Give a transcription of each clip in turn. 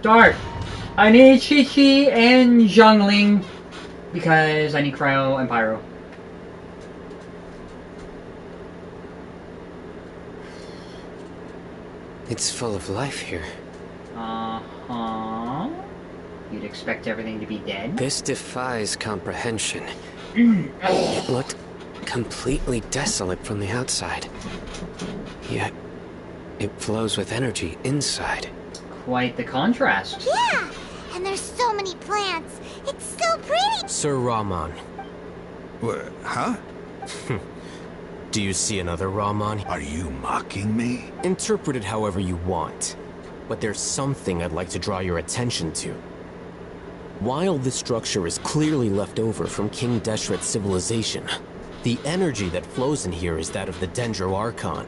Start! I need Chi-Chi and Zhongling because I need Cryo and Pyro. It's full of life here. Uh-huh. You'd expect everything to be dead? This defies comprehension. It looked completely desolate from the outside. Yet, it flows with energy inside. Quite the contrast. Yeah! And there's so many plants. It's so pretty! Sir Rahman. What? Huh? Do you see another Rahman? Are you mocking me? Interpret it however you want. But there's something I'd like to draw your attention to. While this structure is clearly left over from King DESHRET'S civilization, the energy that flows in here is that of the Dendro Archon.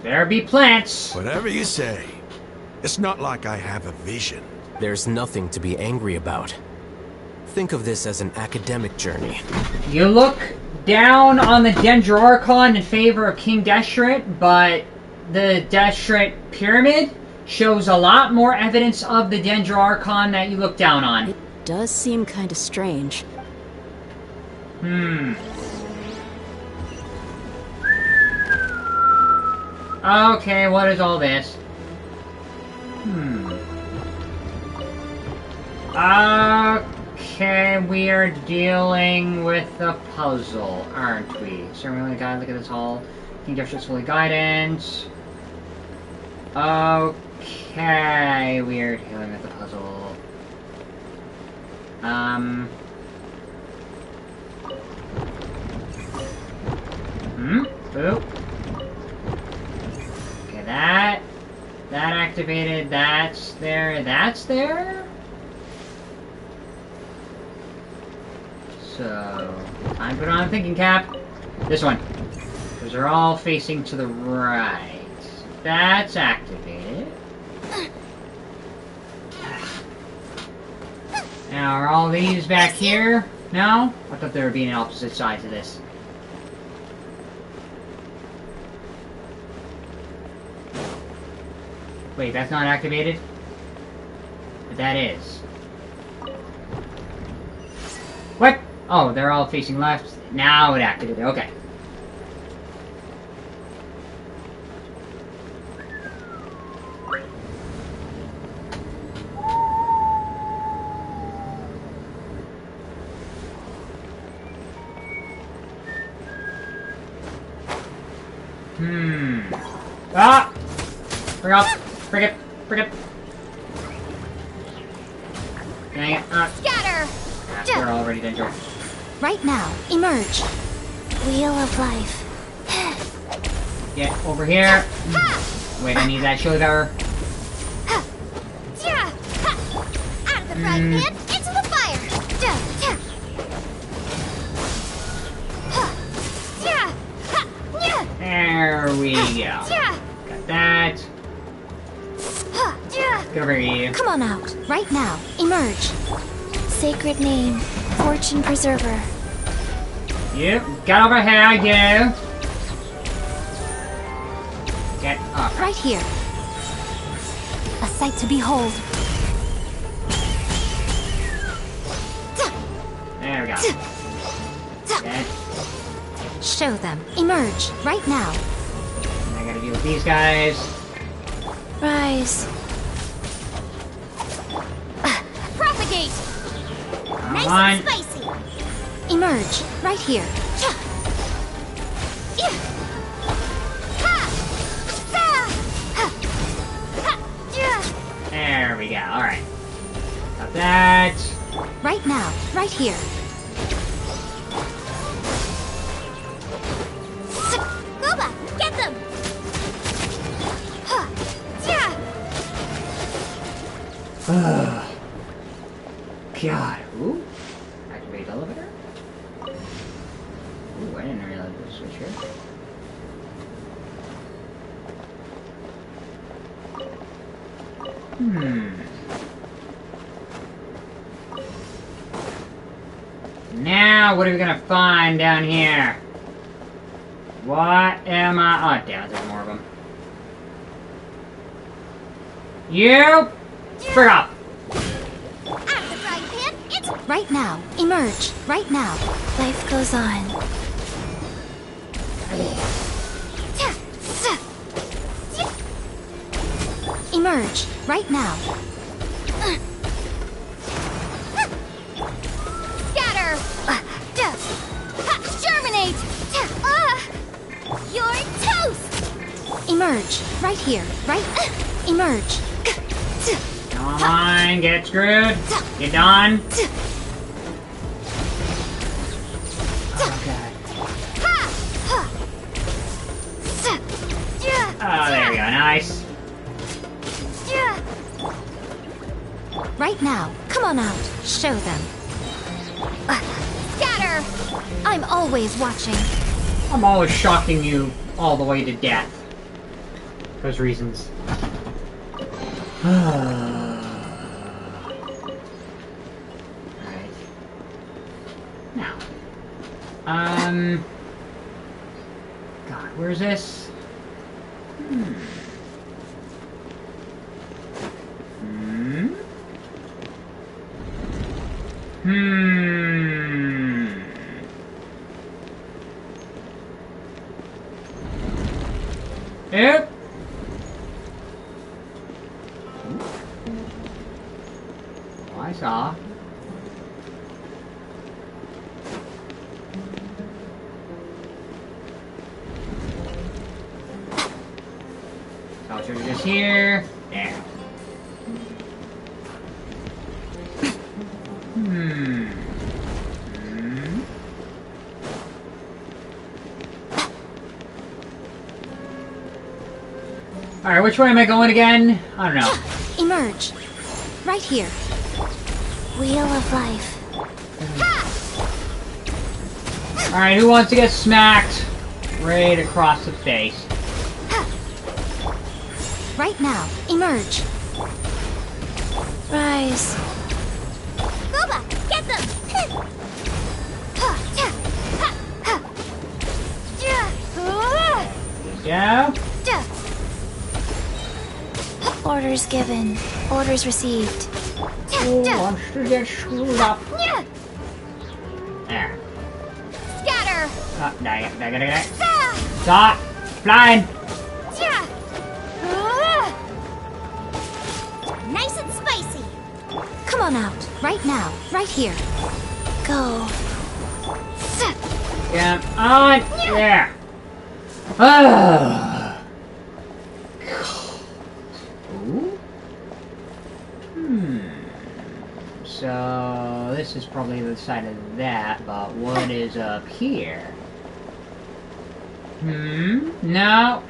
There be plants! Whatever you say. It's not like I have a vision. There's nothing to be angry about. Think of this as an academic journey. You look down on the Dendro Archon in favor of King DESHRET, but the DESHRET pyramid shows a lot more evidence of the Dendro Archon that you look down on. It does seem kind of strange. Okay, what is all this? Okay, we are dealing with a puzzle, aren't we? So we really gotta look at this all. King DESHRET'S Holy Guidance. Okay, we are dealing with the puzzle. Boop. Okay, that activated, that's there, that's there? So, time to put on a thinking cap. This one. Because they're all facing to the right. That's activated. Now, are all these back here? No? I thought there would be an opposite side to this. Wait, that's not activated? But that is. What? Oh, they're all facing left. Now it activated. Okay. Ah! Bring up! Bring it! Bring it! Dang it. Scatter! We're already danger. Right now, emerge. Wheel of life. Get over here. Wait, I need that shoulder power. Out of the frying pan, into the fire. There we go. Got that. Get over here. Come on out, right now. Emerge. Sacred name, fortune preserver. Yep, get over here, you. Get up. Right here. A sight to behold. There we go. Get. Show them. Emerge, right now. I gotta deal with these guys. Rise. Propagate! Nice and spicy! Emerge, right here. There we go, alright. Got that. Right now, right here. Goba, get them! God. Ooh. Activate elevator. Ooh, I didn't realize there was a switch here. Now, what are we gonna find down here? What am I? Oh, damn, there's more of them. You Frig up! Out of the frying pan, it's right now. Emerge right now. Life goes on. Emerge right now. Scatter. Germinate. You're toast. Emerge right here. Right. Emerge. Come on, get screwed. You done? Okay. Oh, there we go. Nice. Right now. Come on out. Show them. Scatter. I'm always watching. I'm always shocking you all the way to death. Those reasons. Right. Now. God, where's this? Yep. Oh, I saw. So should we just here? There. Alright, which way am I going again? I don't know. Emerge. Right here. Wheel of life. Alright, who wants to get smacked right across the face? Right now. Emerge. Rise. Boba, get them! Yeah? Orders given. Orders received. Oh, I'm sure get screwed up. There. Scatter! Die. Stop! Flying! Nice and spicy! Come on out. Right now. Right here. Go. Yeah, on! Yeah! Ah! So, this is probably the side of that, but what is up here? No.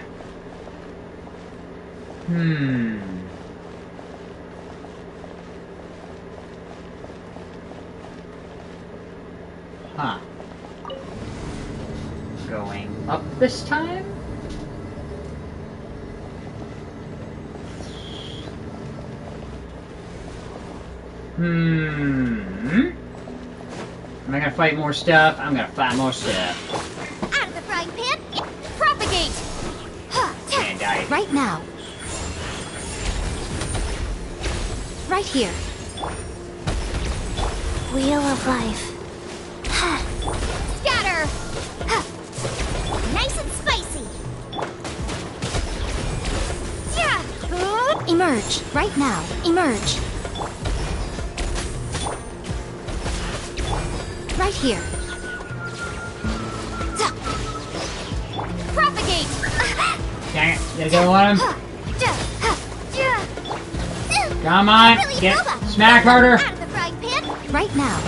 Huh. Going up this time? Am I gonna fight more stuff? I'm gonna fight more stuff. Out of the frying pan, propagate! And die. Right now. Right here. Wheel of life. Scatter! Nice and spicy! Emerge. Right now. Emerge. Right here. Propagate! Dang it. Gotta go on him. Come on. Get smack harder. Out of the frying pan. Right now.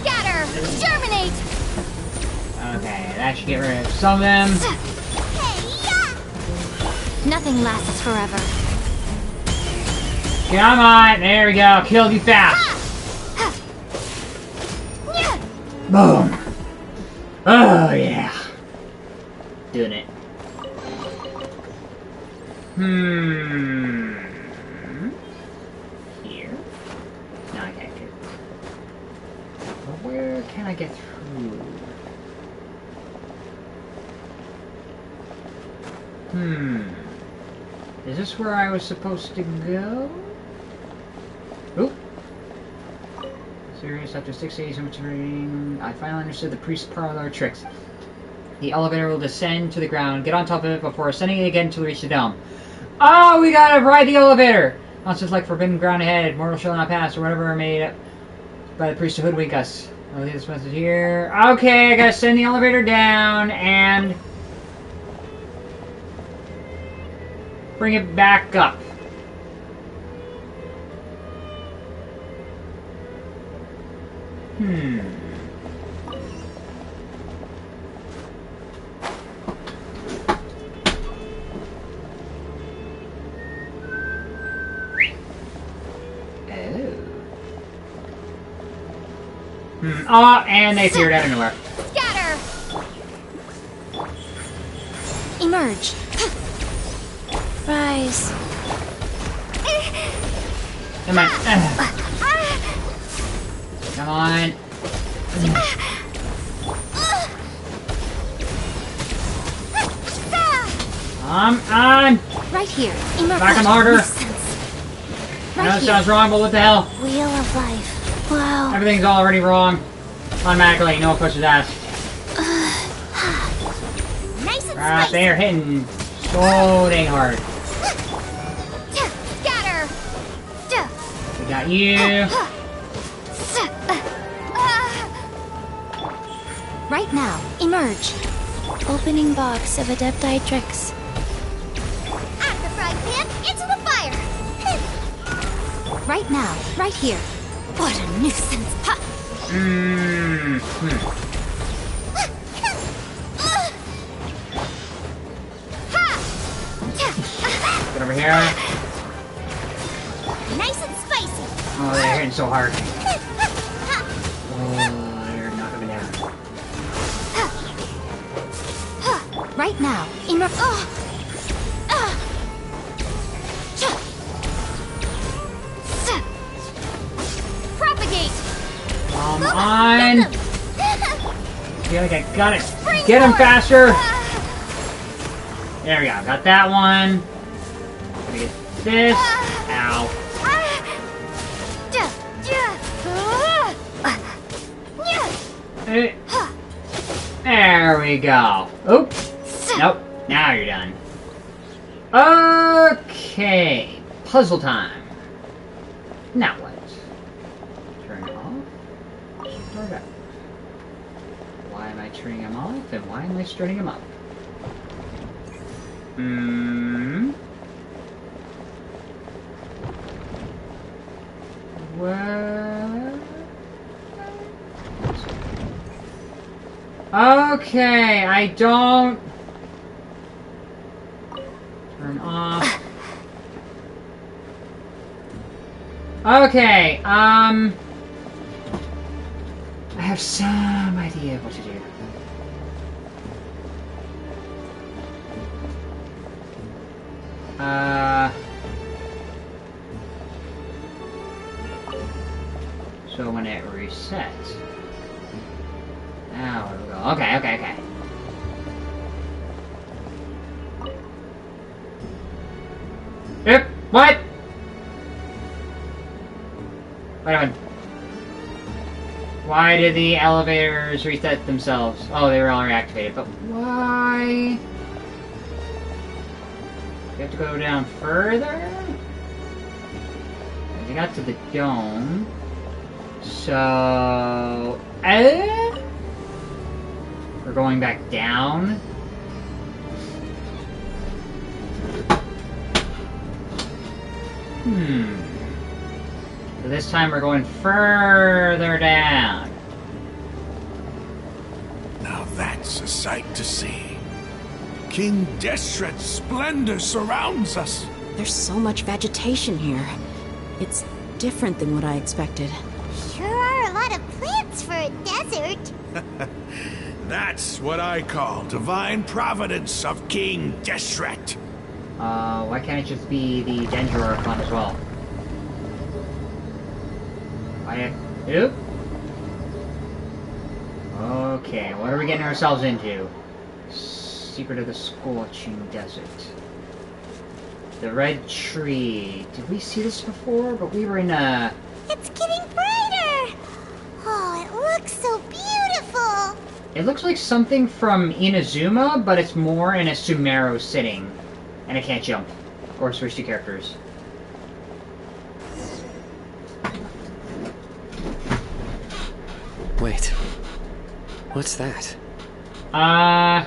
Scatter! Germinate! Okay, that should get rid of some of them. Nothing lasts forever. Come on. There we go. Killed you fast. Boom. Oh, yeah. Doing it. Here? No, I can't do it. But where can I get through? Is this where I was supposed to go? Oop. Serious, after 6 days of reading, I finally understood the priest's parlor tricks. The elevator will descend to the ground. Get on top of it before ascending it again until we reach the dome. Oh, we gotta ride the elevator! Monsters like forbidden ground ahead. Mortals shall not pass, or whatever made up by the priest to hoodwink us. I'll leave this message here. Okay, I gotta send the elevator down and bring it back up. Oh, and they appeared out of nowhere. Scatter! Emerge. Rise. Come on. Come on. On. Right here. Emerge. Back 'em harder. Makes sense. I know Right it here. sounds wrong, but what the hell? Wheel of life. Wow. Everything's already wrong. Automatically, no questions asked. Nice and Right, spicy. they're hitting so dang hard. Scatter. We got you. Right now, emerge. Opening box of Adepti tricks. At the frying pan, into the fire. Right now, right here. What a nuisance. Ha. Get over here. Nice and spicy. Oh, they're hitting so hard. Oh, they're knocking me down. Right now, emerge. Propagate. Come on. Feel like I got it. Get him faster. There we go. Got that one. Gonna get this. Ow. There we go. Oop. Nope. Now you're done. Okay. Puzzle time. Now what? Turn it off. Start up. Why am I turning him off? And why am I starting him up? What? Okay, I don't... Turn off. Okay, I have some idea of what to do. So when it resets... Now it'll go. Okay. Yep. What? Wait a minute. Why did the elevators reset themselves? Oh, they were already activated, but why? You have to go down further? We got to the dome. So... We're going back down. So this time we're going further down. Now that's a sight to see. King DESHRET'S splendor surrounds us. There's so much vegetation here. It's different than what I expected. Sure are a lot of plants for a desert. That's what I call divine providence of King DESHRET. Why can't it just be the Danger Archon as well? Oop. Okay, what are we getting ourselves into? Secret of the Scorching Desert. The red tree. Did we see this before? But we were in a... It's getting brighter! Oh, it looks so beautiful! It looks like something from Inazuma, but it's more in a Sumeru sitting. And I can't jump. Or switch to characters. Wait. What's that? A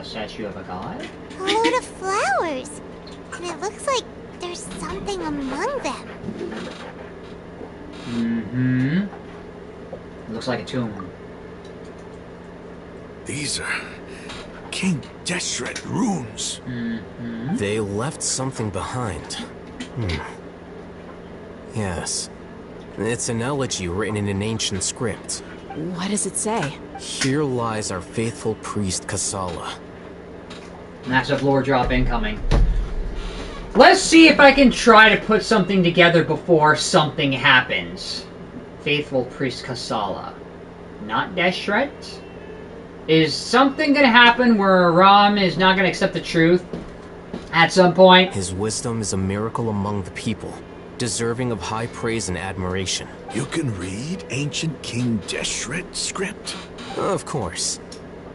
statue of a god? A load of flowers! And it looks like there's something among them. Mm-hmm. Looks like a tomb. These are King Deshret runes. Mm-hmm. They left something behind. Yes. It's an elegy written in an ancient script. What does it say? Here lies our faithful priest Kasala. Massive lore drop incoming. Let's see if I can try to put something together before something happens. Faithful priest Kasala. Not Deshret? Is something gonna happen where Ram is not gonna accept the truth at some point? His wisdom is a miracle among the people, deserving of high praise and admiration. You can read ancient King Deshret's script. Of course.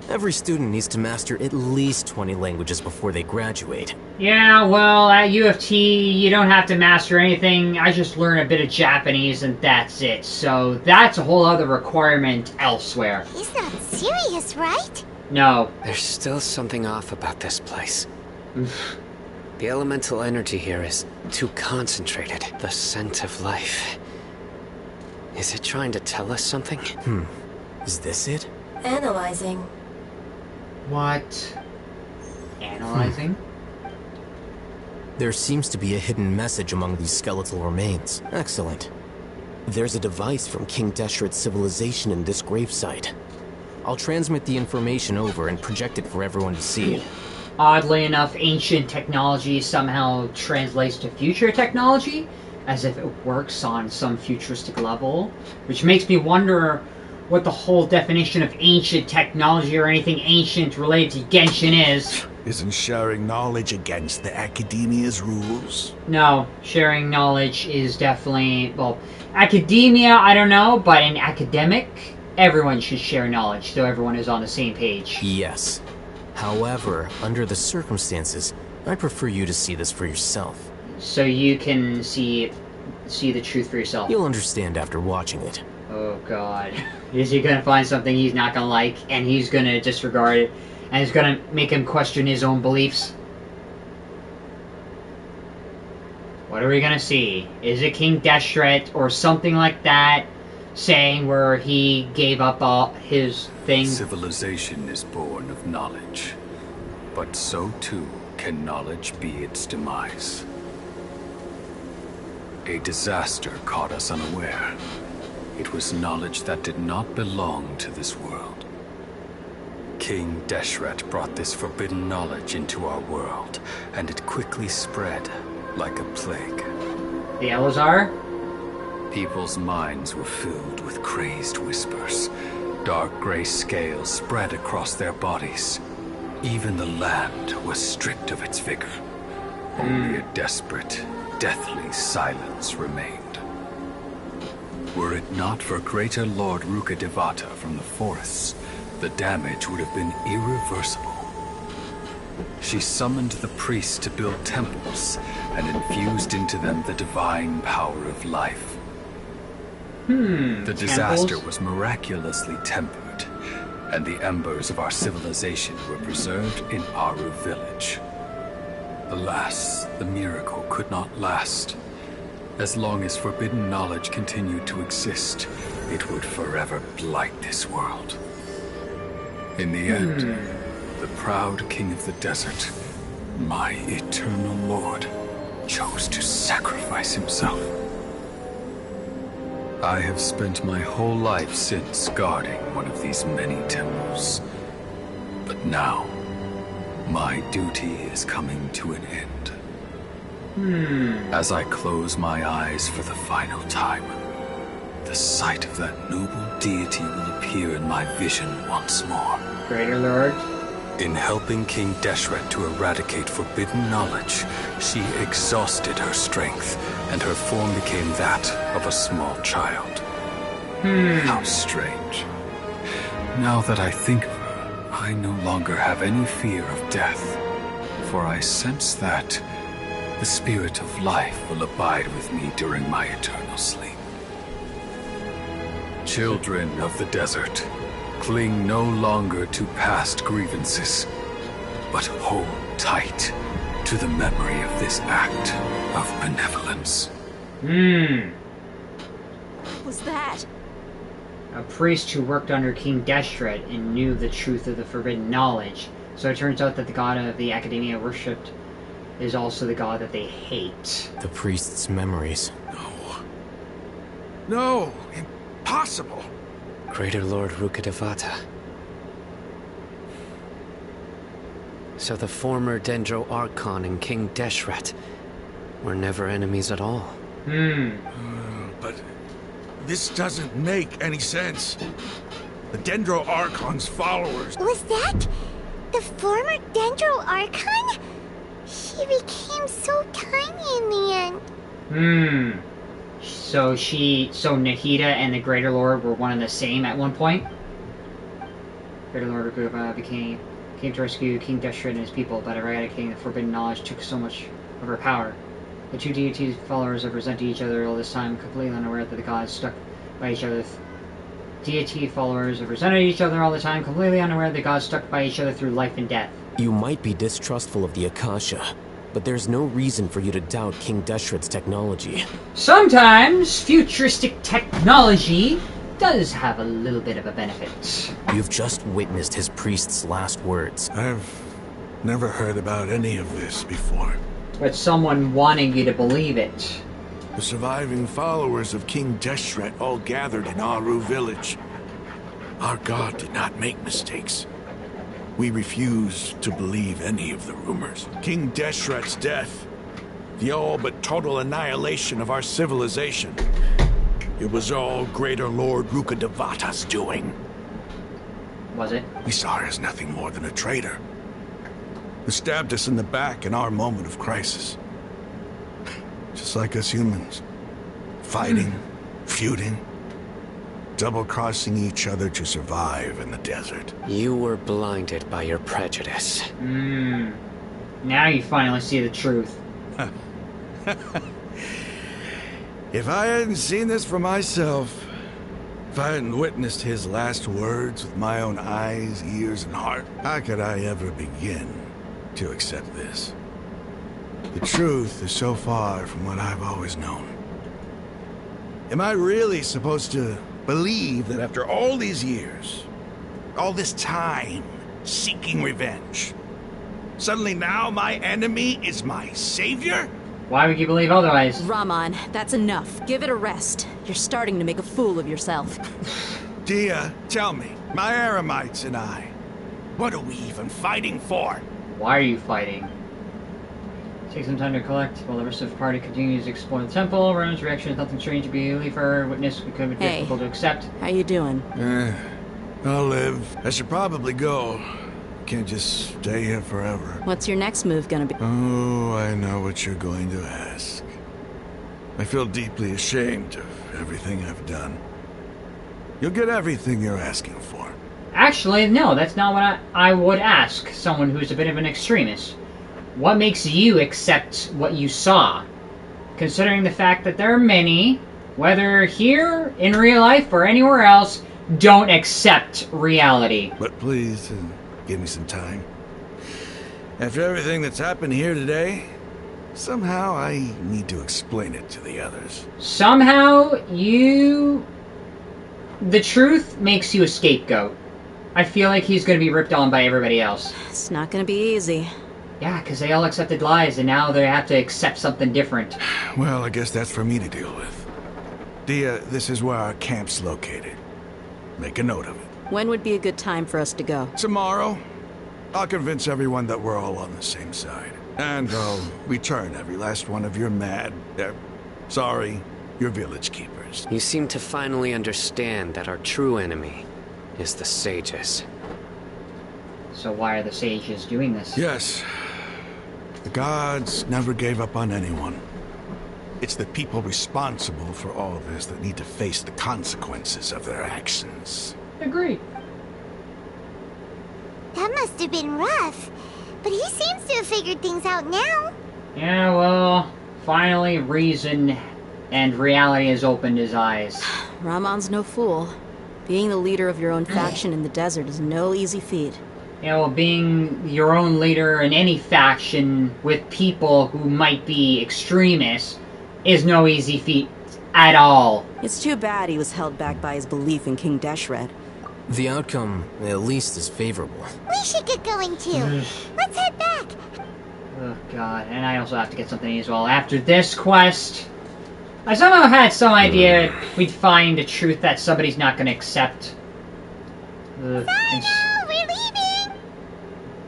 Every student needs to master at least 20 languages before they graduate. Yeah, well, at U of T, you don't have to master anything. I just learn a bit of Japanese and that's it. So that's a whole other requirement elsewhere. He's not serious, right? No. There's still something off about this place. The elemental energy here is too concentrated. The scent of life. Is it trying to tell us something? Is this it? Analyzing. What? Analyzing? There seems to be a hidden message among these skeletal remains. Excellent. There's a device from King Deshret's civilization in this gravesite. I'll transmit the information over and project it for everyone to see. Oddly enough, ancient technology somehow translates to future technology, as if it works on some futuristic level, which makes me wonder what the whole definition of ancient technology or anything ancient related to Genshin is. Isn't sharing knowledge against the academia's rules? No, sharing knowledge is definitely, well, academia, I don't know, but in academic, everyone should share knowledge so everyone is on the same page. Yes. However, under the circumstances, I prefer you to see this for yourself. So you can see the truth for yourself. You'll understand after watching it. Oh god. Is he gonna find something he's not gonna like, and he's gonna disregard it, and it's gonna make him question his own beliefs? What are we gonna see? Is it King Deshret or something like that, saying where he gave up all his things? Civilization is born of knowledge, but so too can knowledge be its demise. A disaster caught us unaware. It was knowledge that did not belong to this world. King Deshret brought this forbidden knowledge into our world, and it quickly spread like a plague. The Elazar? People's minds were filled with crazed whispers. Dark gray scales spread across their bodies. Even the land was stripped of its vigor. Only a desperate, deathly silence remained. Were it not for greater Lord Rukkhadevata from the forests, the damage would have been irreversible. She summoned the priests to build temples and infused into them the divine power of life. The disaster was miraculously tempered, and the embers of our civilization were preserved in Aru village. Alas, the miracle could not last. As long as forbidden knowledge continued to exist, it would forever blight this world. In the end, the proud king of the desert, my eternal lord, chose to sacrifice himself. I have spent my whole life since guarding one of these many temples. But now, my duty is coming to an end. As I close my eyes for the final time, the sight of that noble deity will appear in my vision once more. Greater Lord? In helping King Deshret to eradicate forbidden knowledge, she exhausted her strength, and her form became that of a small child. How strange. Now that I think of her, I no longer have any fear of death, for I sense that the spirit of life will abide with me during my eternal sleep. Children of the desert, cling no longer to past grievances, but hold tight to the memory of this act of benevolence. What was that? A priest who worked under King Deshret and knew the truth of the forbidden knowledge. So it turns out that the god of the Academia worshipped is also the god that they hate. The priest's memories. No, impossible. Greater Lord Rukkhadevata. So the former Dendro Archon and King Deshret were never enemies at all. But this doesn't make any sense. The Dendro Archon's followers... Was that the former Dendro Archon? She became so tiny in the end. So Nahida and the Greater Lord were one and the same at one point? Greater Lord Rukkhadevata came to rescue King Deshret and his people, but eradicating the forbidden knowledge took so much of her power. The two deities' followers have resented each other all this time, completely unaware that the gods stuck by each other. Deity followers have resented each other all the time, completely unaware that the gods stuck by each other through life and death. You might be distrustful of the Akasha, but there's no reason for you to doubt King Deshret's technology. Sometimes futuristic technology does have a little bit of a benefit. You've just witnessed his priest's last words. I've never heard about any of this before. But someone wanting you to believe it. The surviving followers of King Deshret all gathered in Aru village. Our god did not make mistakes. We refused to believe any of the rumors. King Deshret's death, the all but total annihilation of our civilization. It was all Greater Lord Rukkhadevata's doing. Was it? We saw her as nothing more than a traitor, who stabbed us in the back in our moment of crisis. Just like us humans. Fighting, feuding, double-crossing each other to survive in the desert. You were blinded by your prejudice. Now you finally see the truth. If I hadn't seen this for myself, if I hadn't witnessed his last words with my own eyes, ears, and heart, how could I ever begin to accept this? The truth is so far from what I've always known. Am I really supposed to believe that after all these years, all this time seeking revenge, suddenly now my enemy is my savior? Why would you believe otherwise? Rahman, that's enough. Give it a rest. You're starting to make a fool of yourself. Dia, tell me, my Aramites and I, what are we even fighting for? Why are you fighting? Take some time to collect while the rest of the party continues to explore the temple. Rowan's reaction is nothing strange to believe her. Witness we could be difficult to accept. How you doing? I'll live. I should probably go. Can't just stay here forever. What's your next move gonna be? Oh, I know what you're going to ask. I feel deeply ashamed of everything I've done. You'll get everything you're asking for. Actually, no, that's not what I would ask someone who's a bit of an extremist. What makes you accept what you saw? Considering the fact that there are many, whether here, in real life, or anywhere else, don't accept reality. But please, give me some time. After everything that's happened here today, somehow I need to explain it to the others. Somehow, the truth makes you a scapegoat. I feel like he's going to be ripped on by everybody else. It's not gonna be easy. Yeah, because they all accepted lies, and now they have to accept something different. Well, I guess that's for me to deal with. Dia, this is where our camp's located. Make a note of it. When would be a good time for us to go? Tomorrow, I'll convince everyone that we're all on the same side. And I'll return every last one of your your village keepers. You seem to finally understand that our true enemy is the sages. So why are the sages doing this? Yes. The gods never gave up on anyone. It's the people responsible for all this that need to face the consequences of their actions. Agreed. That must have been rough. But he seems to have figured things out now. Yeah, well, finally reason and reality has opened his eyes. Rahman's no fool. Being the leader of your own faction in the desert is no easy feat. Yeah, well, being your own leader in any faction with people who might be extremists is no easy feat at all. It's too bad he was held back by his belief in King Deshret. The outcome, at least, is favorable. We should get going too. Let's head back. Oh god, and I also have to get something as well. After this quest, I somehow had some idea we'd find a truth that somebody's not going to accept. We're leaving.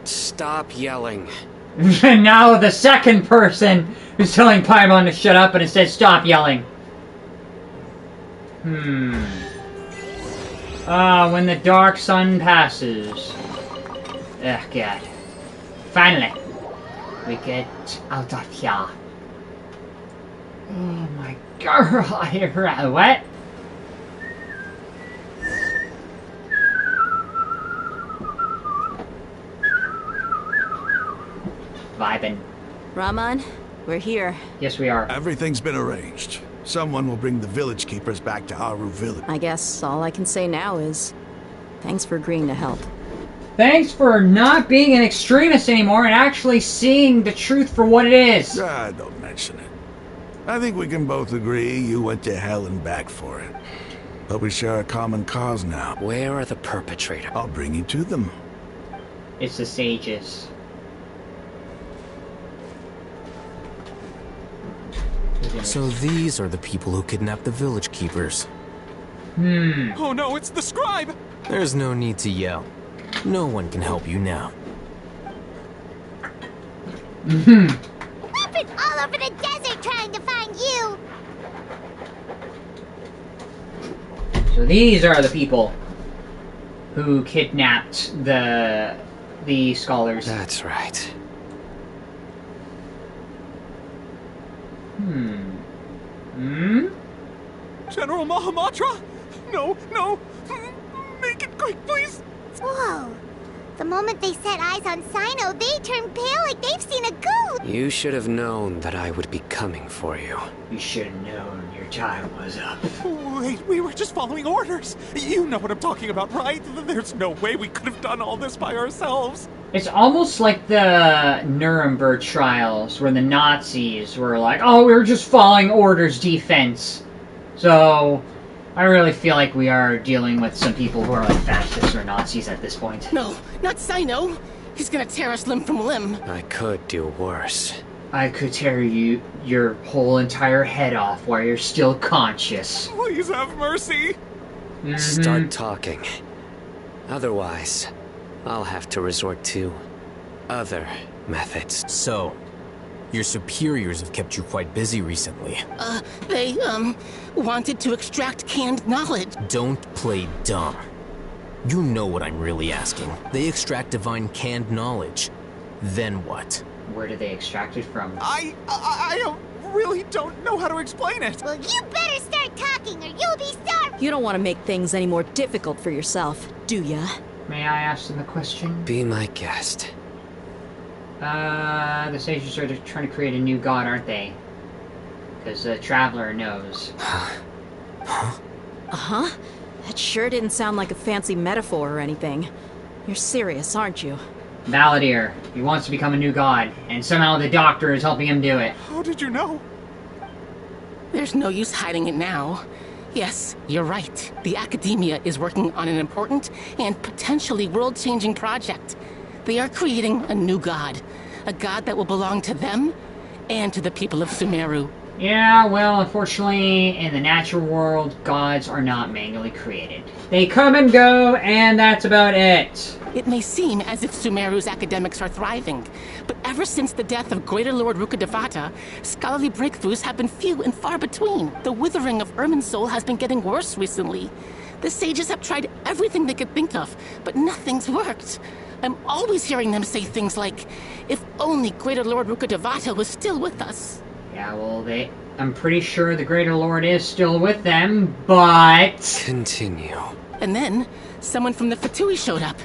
Stop yelling. And now the second person who's telling Paimon to shut up and instead stop yelling. When the dark sun passes. Ugh, god. Finally, we get out of here. Oh my god, what? Vibin'. Rahman, we're here. Yes, we are. Everything's been arranged. Someone will bring the village keepers back to Haru village. I guess all I can say now is thanks for agreeing to help. Thanks for not being an extremist anymore and actually seeing the truth for what it is. Don't mention it. I think we can both agree you went to hell and back for it. But we share a common cause now. Where are the perpetrators? I'll bring you to them. It's the sages. So these are the people who kidnapped the village keepers. Oh no, it's the scribe! There's no need to yell. No one can help you now. We've been all over the desert trying to find you. So these are the people who kidnapped the scholars. That's right. General Mahamatra? No, no! Make it quick, please! Whoa. The moment they set eyes on Sino, they turn pale like they've seen a ghost. You should have known that I would be coming for you. You should have known your time was up. Wait, we were just following orders. You know what I'm talking about, right? There's no way we could have done all this by ourselves. It's almost like the Nuremberg trials where the Nazis were like, oh, we were just following orders defense. So I really feel like we are dealing with some people who are like fascists or Nazis at this point. No, not Sino. He's gonna tear us limb from limb. I could do worse. I could tear your whole entire head off while you're still conscious. Please have mercy. Start talking. Otherwise, I'll have to resort to other methods. So, your superiors have kept you quite busy recently. They, wanted to extract canned knowledge. Don't play dumb. You know what I'm really asking. They extract divine canned knowledge. Then what? Where do they extract it from? I really don't know how to explain it. Well, you better start talking or you'll be starved. You don't want to make things any more difficult for yourself, do ya? May I ask them a question? Be my guest. The sages are trying to create a new god, aren't they? Because the Traveler knows. Uh-huh. That sure didn't sound like a fancy metaphor or anything. You're serious, aren't you? Valadier. He wants to become a new god, and somehow the Doctor is helping him do it. How did you know? There's no use hiding it now. Yes, you're right. The Academia is working on an important and potentially world-changing project. They are creating a new god. A god that will belong to them and to the people of Sumeru. Yeah, well, unfortunately, in the natural world, gods are not manually created. They come and go, and that's about it. It may seem as if Sumeru's academics are thriving, but ever since the death of Greater Lord Rukkhadevata, scholarly breakthroughs have been few and far between. The withering of Irminsul has been getting worse recently. The sages have tried everything they could think of, but nothing's worked. I'm always hearing them say things like, if only Greater Lord Rukkhadevata was still with us. Yeah, well, I'm pretty sure the Greater Lord is still with them, but... Continue. And then, someone from the Fatui showed up.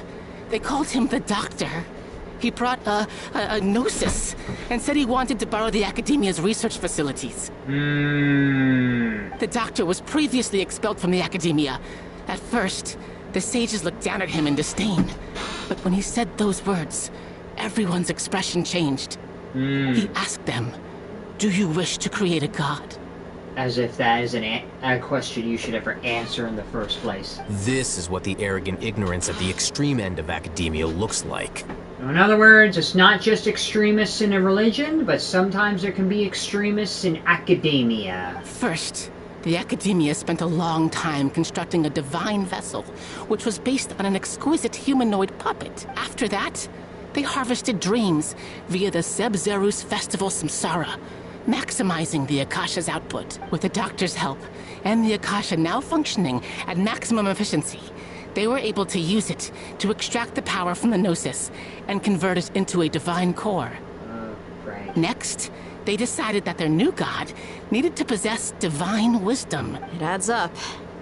They called him the Doctor. He brought a gnosis and said he wanted to borrow the Academia's research facilities. The Doctor was previously expelled from the Academia. At first, the sages looked down at him in disdain. But when he said those words, everyone's expression changed. He asked them, "Do you wish to create a god?" As if that is a question you should ever answer in the first place. This is what the arrogant ignorance at the extreme end of academia looks like. In other words, it's not just extremists in a religion, but sometimes there can be extremists in academia. First, the Academia spent a long time constructing a divine vessel, which was based on an exquisite humanoid puppet. After that, they harvested dreams via the Zeb-Zerus Festival Samsara, maximizing the Akasha's output. With the Doctor's help, and the Akasha now functioning at maximum efficiency, they were able to use it to extract the power from the Gnosis and convert it into a divine core. Right. Next, they decided that their new god needed to possess divine wisdom. It adds up.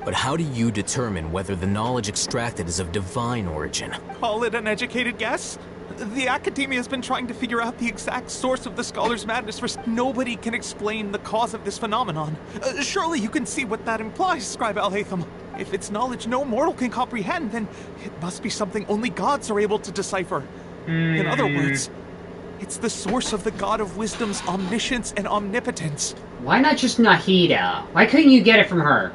But how do you determine whether the knowledge extracted is of divine origin? Call it an educated guess? The Academia has been trying to figure out the exact source of the Scholar's madness for... Nobody can explain the cause of this phenomenon. Surely you can see what that implies, Scribe Al-Haytham. If it's knowledge no mortal can comprehend, then it must be something only gods are able to decipher. In other words, it's the source of the God of Wisdom's omniscience and omnipotence. Why not just Nahida? Why couldn't you get it from her?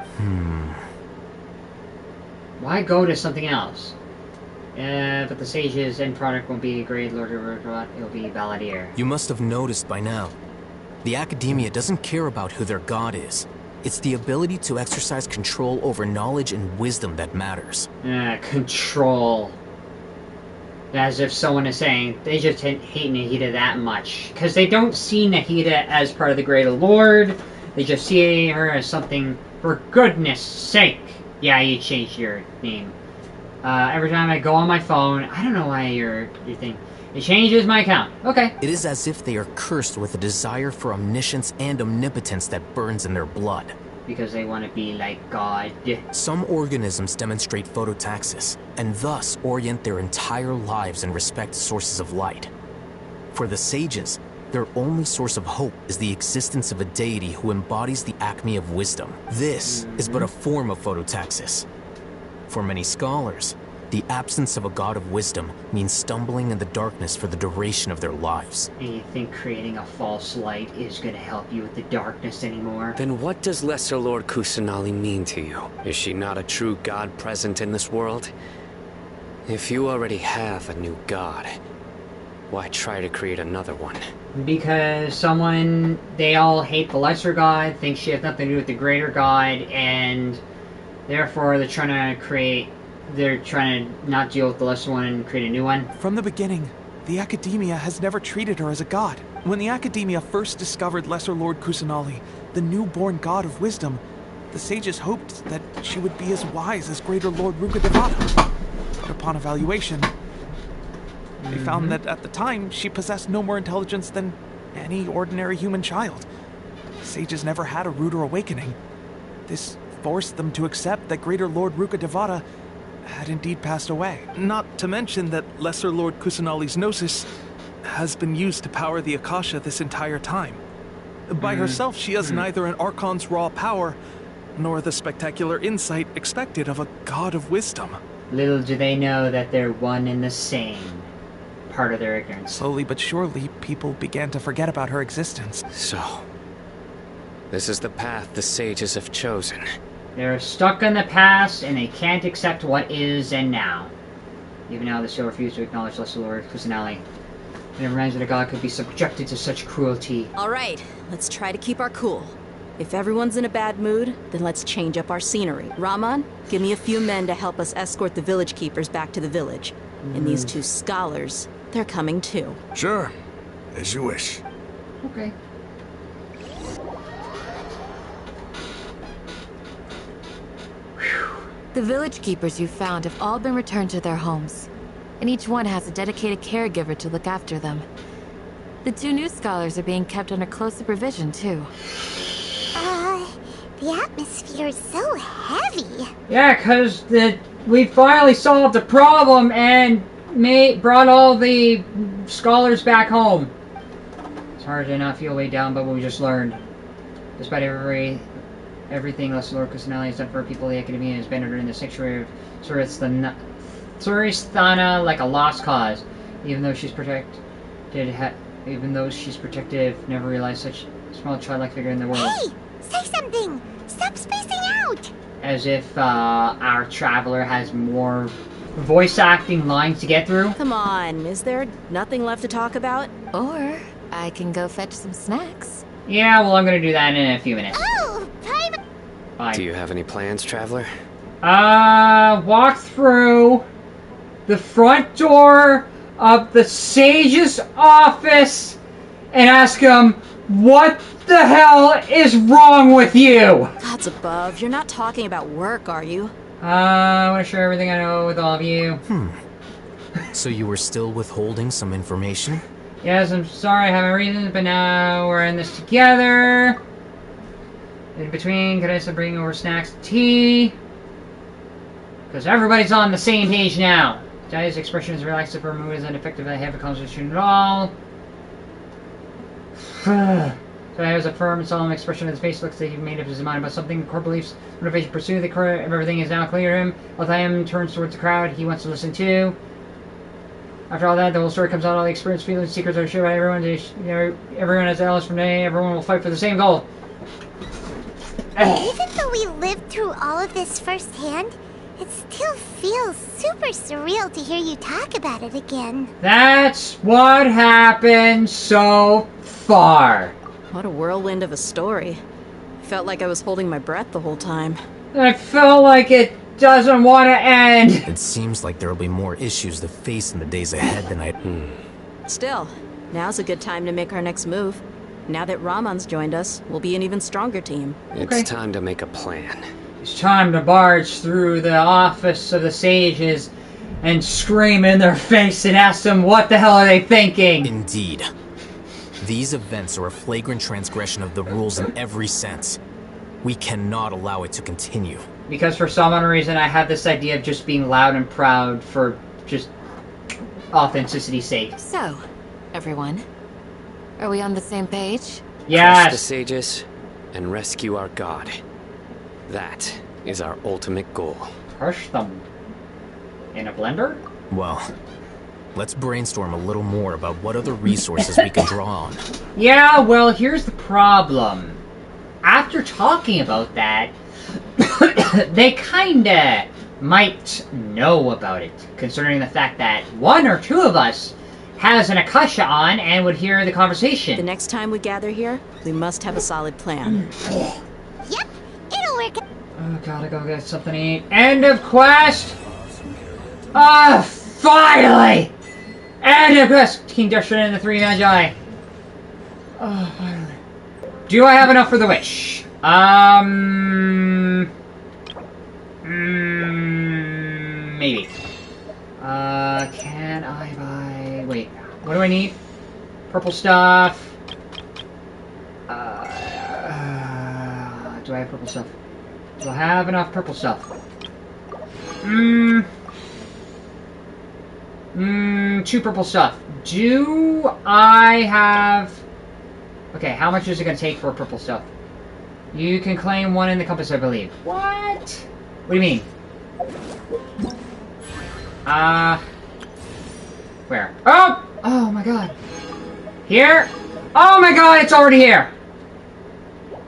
Why go to something else? But the sage's end product won't be Great Lord Rukkhadevata, it'll be Balladeer. You must have noticed by now. The Academia doesn't care about who their god is. It's the ability to exercise control over knowledge and wisdom that matters. Control. As if someone is saying they just hate Nahida that much. Because they don't see Nahida as part of the Greater Lord. They just see her as something for goodness sake. Yeah, you changed your name. Every time I go on my phone, I don't know why your thing. It changes my account. Okay. It is as if they are cursed with a desire for omniscience and omnipotence that burns in their blood. Because they want to be like God. Some organisms demonstrate phototaxis, and thus orient their entire lives in respect to sources of light. For the sages, their only source of hope is the existence of a deity who embodies the acme of wisdom. This is but a form of phototaxis. For many scholars, the absence of a god of wisdom means stumbling in the darkness for the duration of their lives. And you think creating a false light is going to help you with the darkness anymore? Then what does Lesser Lord Kusanali mean to you? Is she not a true god present in this world? If you already have a new god, why try to create another one? Because they all hate the lesser god, think she has nothing to do with the greater god, and therefore they're trying to not deal with the lesser one and create a new one. From the beginning, the Academia has never treated her as a god. When the Academia first discovered Lesser Lord Kusanali, the newborn god of wisdom, the sages hoped that she would be as wise as Greater Lord Rukkhadevata. But upon evaluation, they found that at the time she possessed no more intelligence than any ordinary human child. The sages never had a ruder awakening. This forced them to accept that Greater Lord Rukkhadevata had indeed passed away. Not to mention that Lesser Lord Kusanali's Gnosis has been used to power the Akasha this entire time. By herself, she has neither an Archon's raw power, nor the spectacular insight expected of a god of wisdom. Little do they know that they're one and the same. Part of their ignorance. Slowly but surely, people began to forget about her existence. So, this is the path the sages have chosen. They're stuck in the past, and they can't accept what is and now. Even now, they still refuse to acknowledge Lesser Lord Kusanali. It reminds me that a god could be subjected to such cruelty. Alright, let's try to keep our cool. If everyone's in a bad mood, then let's change up our scenery. Rahman, give me a few men to help us escort the village keepers back to the village. And these two scholars, they're coming too. Sure. As you wish. Okay. The village keepers you found have all been returned to their homes. and each one has a dedicated caregiver to look after them. The 2 new scholars are being kept under close supervision, too. The atmosphere is so heavy. Yeah, because we finally solved the problem and brought all the scholars back home. It's hard to not feel weighed down by what we just learned. Despite everything Lesser Lord Kusanali has done for people, the Academia has been in the sanctuary of Suristana like a lost cause. Even though she's protective, never realized such a small childlike figure in the world. Hey! Say something! Stop spacing out! As if our traveler has more voice acting lines to get through. Come on, is there nothing left to talk about? Or I can go fetch some snacks. Yeah, well, I'm gonna do that in a few minutes. Oh! Bye. Do you have any plans, traveler? Walk through the front door of the Sage's office and ask him, what the hell is wrong with you? Gods above, you're not talking about work, are you? I want to share everything I know with all of you. So you were still withholding some information? Yes, I'm sorry, I have my reasons, but now we're in this together. In between, could I still bring over snacks and tea? Because everybody's on the same page now. Jai's expression is relaxed, if her mood is ineffective, I have a conversation at all. So he has a firm and solemn expression on his face. Looks like he made up his mind about something. Core beliefs, motivation, pursue the core. Everything is now clear to him. Althayam turns towards the crowd. He wants to listen too. After all that, the whole story comes out. All the experience, feelings, secrets are shared by everyone. Everyone has Alice from today. Everyone will fight for the same goal. Even though we lived through all of this firsthand, it still feels super surreal to hear you talk about it again. That's what happened so far. What a whirlwind of a story. Felt like I was holding my breath the whole time. I felt like it doesn't want to end. It seems like there will be more issues to face in the days ahead than I... Still, now's a good time to make our next move. Now that Rahman's joined us, we'll be an even stronger team. It's time to make a plan. It's time to barge through the office of the sages and scream in their face and ask them what the hell are they thinking. Indeed. These events are a flagrant transgression of the rules in every sense. We cannot allow it to continue. Because for some unknown reason I have this idea of just being loud and proud for just authenticity's sake. So, everyone, are we on the same page? Yes. Crush the sages and rescue our god. That is our ultimate goal. Crush them in a blender? Well, let's brainstorm a little more about what other resources we can draw on. Yeah, well, here's the problem. After talking about that, they kinda might know about it, considering the fact that one or two of us has an Akasha on and would hear the conversation. The next time we gather here, we must have a solid plan. Yep, it'll work. Oh, gotta go get something to eat. End of quest! Finally! End of quest! King Deshret and the 3 Magi. Oh, finally. Do I have enough for the wish? Maybe. Can I buy... Wait, what do I need? Purple stuff. Do I have purple stuff? Do I have enough purple stuff? 2 purple stuff. Do I have... Okay, how much is it going to take for purple stuff? You can claim 1 in the compass, I believe. What? What do you mean? Where? Oh! Oh my god. Here? Oh my god, it's already here!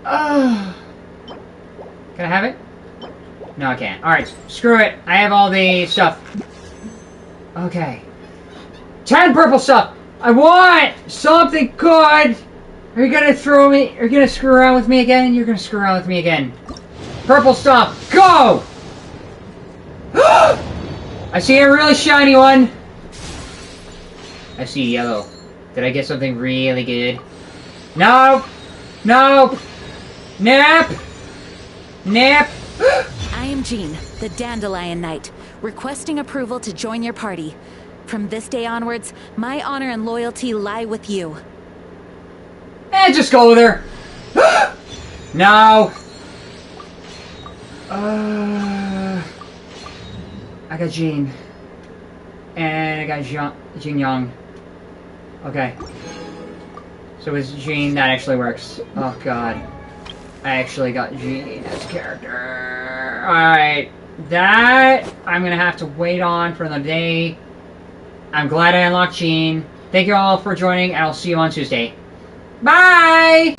Can I have it? No, I can't. Alright, screw it. I have all the stuff. Okay. 10 purple stuff! I want something good! Are you gonna throw me? Are you gonna screw around with me again? You're gonna screw around with me again. Purple stuff, go! I see a really shiny one. I see yellow. Did I get something really good? No! No! Nap! Nap! I am Jean, the Dandelion Knight, requesting approval to join your party. From this day onwards, my honor and loyalty lie with you. Just go with her. No. I got Jean. And I got Jean Young. Okay. So it's Jean that actually works. Oh god. I actually got Jean as a character. Alright. That I'm gonna have to wait on for another day. I'm glad I unlocked Jean. Thank you all for joining, and I'll see you on Tuesday. Bye!